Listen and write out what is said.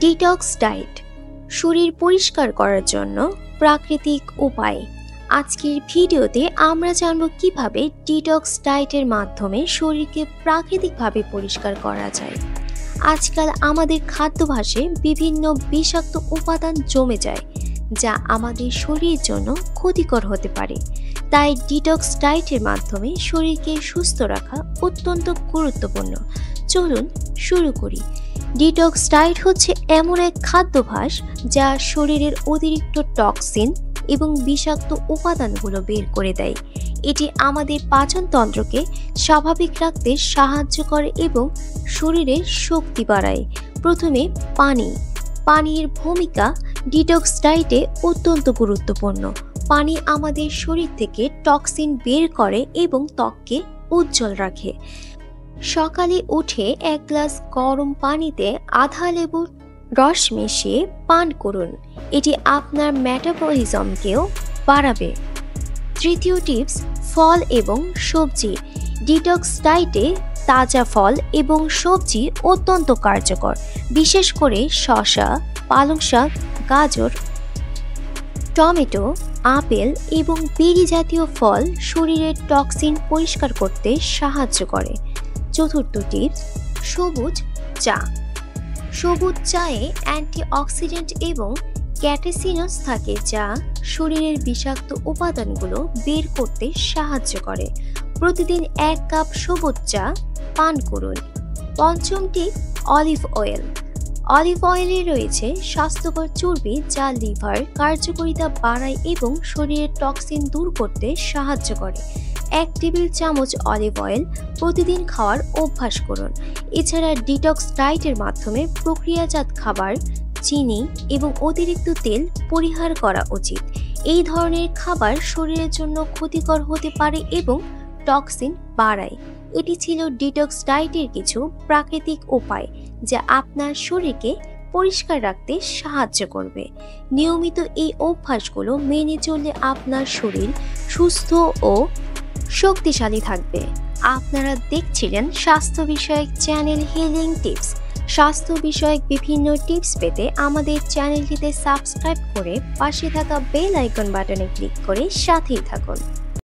Detox diet শরীর পরিষ্কার করার জন্য প্রাকৃতিক উপায়। আজকের ভিডিওতে আমরা জানব কিভাবে ডিটক্স ডায়েটের মাধ্যমে শরীরকে প্রাকৃতিকভাবে পরিষ্কার করা যায়। আজকাল আমাদের খাদ্যাভ্যাসে বিভিন্ন বিষাক্ত উপাদান জমে যায়, যা আমাদের শরীরের জন্য ক্ষতিকর হতে পারে। তাই ডিটক্স ডায়েটের মাধ্যমে শরীরকে সুস্থ রাখা অত্যন্ত গুরুত্বপূর্ণ। চলুন শুরু করি। ডিটক্স ডায়েট হচ্ছে এমন এক খাদ্যাভ্যাস যা শরীরের অতিরিক্ত টক্সিন এবং বিষাক্ত উপাদানগুলো বের করে দেয়। এটি আমাদের পাচনতন্ত্রকে স্বাভাবিক রাখতে সাহায্য করে এবং শরীরের শক্তি বাড়ায়। প্রথমে পানির ভূমিকা ডিটক্স ডায়েটে অত্যন্ত গুরুত্বপূর্ণ। পানি আমাদের শরীর থেকে টক্সিন বের করে এবং ত্বককে উজ্জ্বল রাখে। সকালে উঠে এক গ্লাস গরম পানিতে আধা লেবুর রস মিশিয়ে পান করুন। এটি আপনার মেটাবলিজমকেও বাড়াবে। তৃতীয় টিপস, ফল এবং সবজি। ডিটক্স ডায়েটে তাজা ফল এবং সবজি অত্যন্ত কার্যকর। বিশেষ করে শসা, পালং শাক, গাজর, টমেটো, আপেল এবং বেরি জাতীয় ফল শরীরের টক্সিন পরিষ্কার করতে সাহায্য করে। চতুর্থ টিপস, সবুজ চা। সবুজ চায়ে অ্যান্টিঅক্সিডেন্ট এবং ক্যাটেসিনস থাকে, যা শরীরের বিষাক্ত উপাদানগুলো বের করতে সাহায্য করে। প্রতিদিন 1 কাপ সবুজ চা পান করুন। পঞ্চম টিপ, অলিভ অয়েল। অলিভ অয়েলে রয়েছে স্বাস্থ্যকর চর্বি, যা লিভার কার্যকারিতা বাড়ায় এবং শরীরের টক্সিন দূর করতে সাহায্য করে। 1 টেবিল চামচ অলিভ অয়েল প্রতিদিন খাওয়ার অভ্যাস করুন। এছাড়া ডিটক্স ডায়েটের মাধ্যমে প্রক্রিয়াজাত খাবার, চিনি এবং অতিরিক্ত তেল পরিহার করা উচিত। এই ধরনের খাবার শরীরের জন্য ক্ষতিকর হতে পারে এবং টক্সিন বাড়ায়। এটি ছিল ডিটক্স ডায়েটের কিছু প্রাকৃতিক উপায়, যা আপনার শরীরকে পরিষ্কার রাখতে সাহায্য করবে। নিয়মিত এই অভ্যাসগুলো মেনে চললে আপনার শরীর সুস্থ ও শক্তিশালী থাকবে। আপনারা দেখছিলেন স্বাস্থ্য বিষয়ক চ্যানেল হিলিং টিপস। স্বাস্থ্য বিষয়ক বিভিন্ন টিপস পেতে আমাদের চ্যানেলটিতে সাবস্ক্রাইব করে পাশে থাকা বেল আইকন বাটনে ক্লিক করে সাথেই থাকুন।